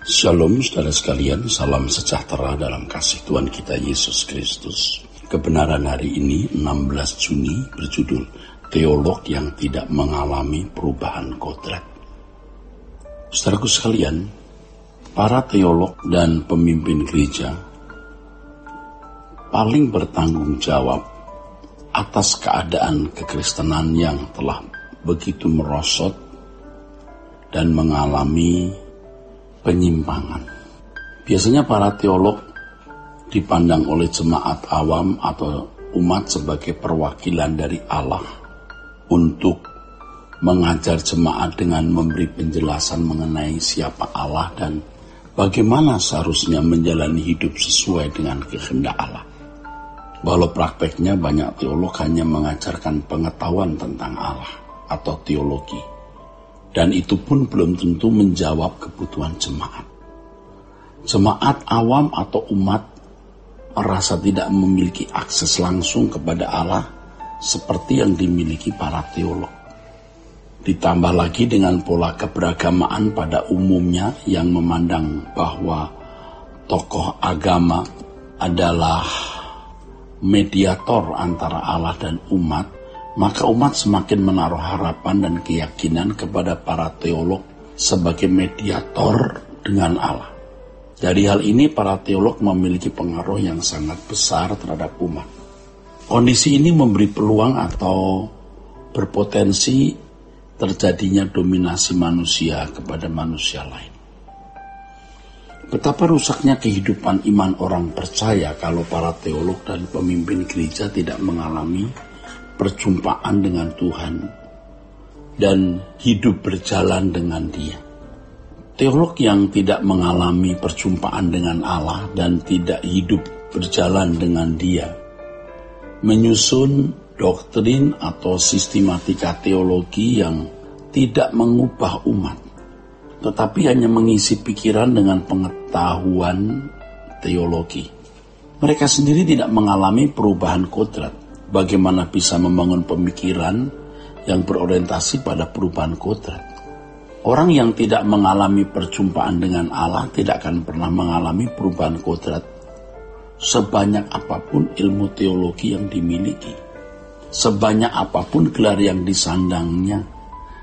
Shalom saudara sekalian, salam sejahtera dalam kasih Tuhan kita Yesus Kristus. Kebenaran hari ini 16 Juni berjudul Teolog yang tidak mengalami perubahan kodrat. Saudaraku sekalian, para teolog dan pemimpin gereja paling bertanggung jawab atas keadaan kekristenan yang telah begitu merosot dan mengalami penyimpangan. Biasanya para teolog dipandang oleh jemaat awam atau umat sebagai perwakilan dari Allah untuk mengajar jemaat dengan memberi penjelasan mengenai siapa Allah dan bagaimana seharusnya menjalani hidup sesuai dengan kehendak Allah. Walau prakteknya banyak teolog hanya mengajarkan pengetahuan tentang Allah atau teologi. Dan itu pun belum tentu menjawab kebutuhan jemaat. Jemaat awam atau umat merasa tidak memiliki akses langsung kepada Allah seperti yang dimiliki para teolog. Ditambah lagi dengan pola keberagamaan pada umumnya yang memandang bahwa tokoh agama adalah mediator antara Allah dan umat, maka umat semakin menaruh harapan dan keyakinan kepada para teolog sebagai mediator dengan Allah. Dari hal ini para teolog memiliki pengaruh yang sangat besar terhadap umat. Kondisi ini memberi peluang atau berpotensi terjadinya dominasi manusia kepada manusia lain. Betapa rusaknya kehidupan iman orang percaya kalau para teolog dan pemimpin gereja tidak mengalami perjumpaan dengan Tuhan dan hidup berjalan dengan Dia. Teolog yang tidak mengalami perjumpaan dengan Allah dan tidak hidup berjalan dengan Dia menyusun doktrin atau sistematika teologi yang tidak mengubah umat, tetapi hanya mengisi pikiran dengan pengetahuan teologi. Mereka sendiri tidak mengalami perubahan kodrat. Bagaimana bisa membangun pemikiran yang berorientasi pada perubahan kodrat? Orang yang tidak mengalami perjumpaan dengan Allah tidak akan pernah mengalami perubahan kodrat sebanyak apapun ilmu teologi yang dimiliki, sebanyak apapun gelar yang disandangnya,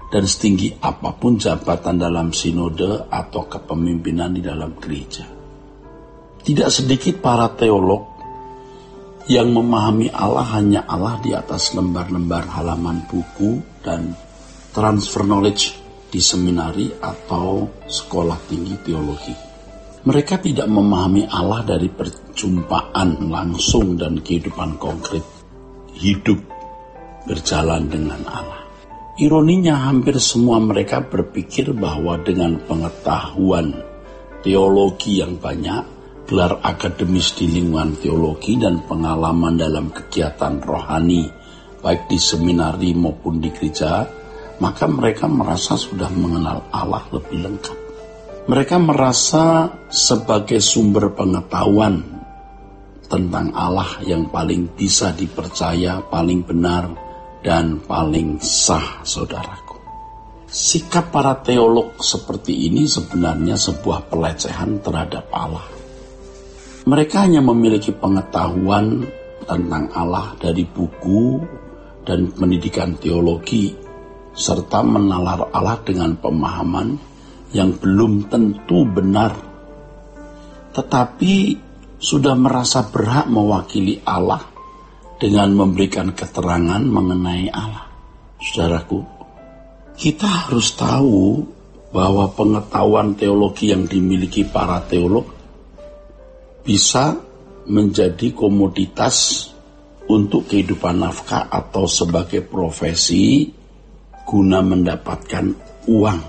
dan setinggi apapun jabatan dalam sinode atau kepemimpinan di dalam gereja. Tidak sedikit para teolog yang memahami Allah hanya Allah di atas lembar-lembar halaman buku dan transfer knowledge di seminari atau sekolah tinggi teologi. Mereka tidak memahami Allah dari perjumpaan langsung dan kehidupan konkret hidup berjalan dengan Allah. Ironinya hampir semua mereka berpikir bahwa dengan pengetahuan teologi yang banyak, gelar akademis di lingkungan teologi dan pengalaman dalam kegiatan rohani baik di seminari maupun di gereja, maka mereka merasa sudah mengenal Allah lebih lengkap. Mereka merasa sebagai sumber pengetahuan tentang Allah yang paling bisa dipercaya, paling benar, dan paling sah, saudaraku. Sikap para teolog seperti ini sebenarnya sebuah pelecehan terhadap Allah. Mereka hanya memiliki pengetahuan tentang Allah dari buku dan pendidikan teologi, serta menalar Allah dengan pemahaman yang belum tentu benar, tetapi sudah merasa berhak mewakili Allah dengan memberikan keterangan mengenai Allah. Saudaraku, kita harus tahu bahwa pengetahuan teologi yang dimiliki para teolog bisa menjadi komoditas untuk kehidupan nafkah atau sebagai profesi guna mendapatkan uang,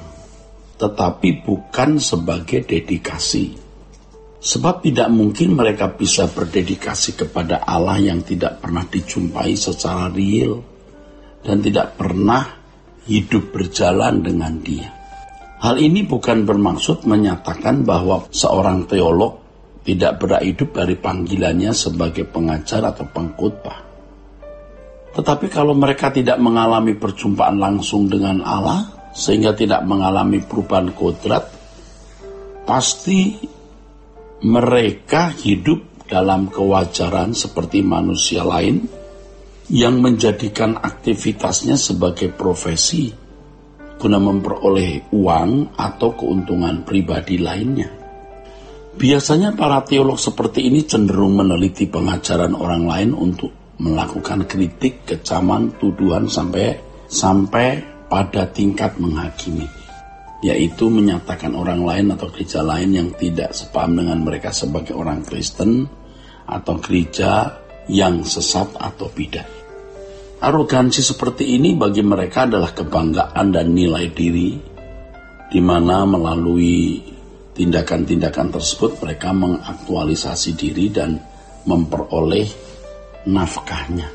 tetapi bukan sebagai dedikasi. Sebab tidak mungkin mereka bisa berdedikasi kepada Allah yang tidak pernah dijumpai secara real dan tidak pernah hidup berjalan dengan Dia. Hal ini bukan bermaksud menyatakan bahwa seorang teolog tidak berhak hidup dari panggilannya sebagai pengajar atau pengkhotbah. Tetapi kalau mereka tidak mengalami perjumpaan langsung dengan Allah, sehingga tidak mengalami perubahan kodrat, pasti mereka hidup dalam kewajaran seperti manusia lain yang menjadikan aktivitasnya sebagai profesi guna memperoleh uang atau keuntungan pribadi lainnya. Biasanya para teolog seperti ini cenderung meneliti pengajaran orang lain untuk melakukan kritik, kecaman, tuduhan sampai pada tingkat menghakimi, yaitu menyatakan orang lain atau gereja lain yang tidak sepaham dengan mereka sebagai orang Kristen atau gereja yang sesat atau bidat. Arogansi seperti ini bagi mereka adalah kebanggaan dan nilai diri, di mana melalui tindakan-tindakan tersebut mereka mengaktualisasi diri dan memperoleh nafkahnya.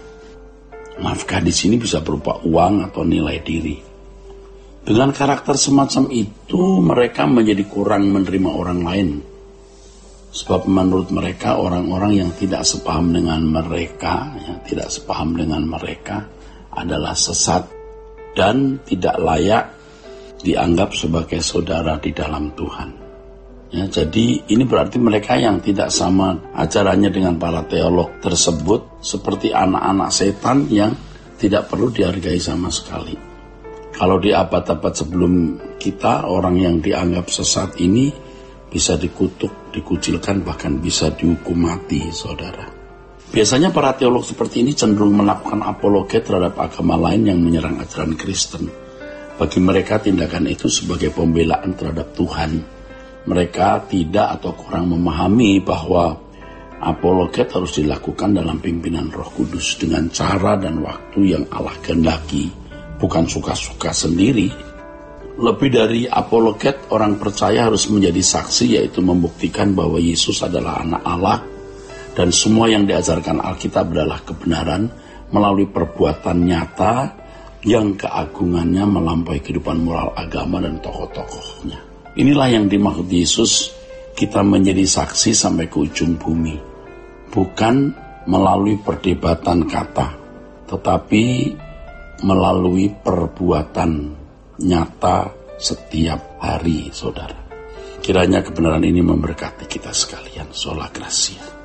Nafkah di sini bisa berupa uang atau nilai diri. Dengan karakter semacam itu, mereka menjadi kurang menerima orang lain. Sebab menurut mereka orang-orang yang tidak sepaham dengan mereka, adalah sesat dan tidak layak dianggap sebagai saudara di dalam Tuhan. Ya, jadi ini berarti mereka yang tidak sama ajarannya dengan para teolog tersebut seperti anak-anak setan yang tidak perlu dihargai sama sekali. Kalau di abad-abad sebelum kita, orang yang dianggap sesat ini bisa dikutuk, dikucilkan, bahkan bisa dihukum mati, saudara. Biasanya para teolog seperti ini cenderung melakukan apologet terhadap agama lain yang menyerang ajaran Kristen. Bagi mereka tindakan itu sebagai pembelaan terhadap Tuhan. Mereka tidak atau kurang memahami bahwa apologet harus dilakukan dalam pimpinan Roh Kudus dengan cara dan waktu yang Allah kehendaki, bukan suka-suka sendiri. Lebih dari apologet, orang percaya harus menjadi saksi, yaitu membuktikan bahwa Yesus adalah anak Allah dan semua yang diajarkan Alkitab adalah kebenaran melalui perbuatan nyata yang keagungannya melampaui kehidupan moral agama dan tokoh-tokohnya. Inilah yang dimaksud Yesus, kita menjadi saksi sampai ke ujung bumi. Bukan melalui perdebatan kata, tetapi melalui perbuatan nyata setiap hari, saudara. Kiranya kebenaran ini memberkati kita sekalian. Sola Gracia.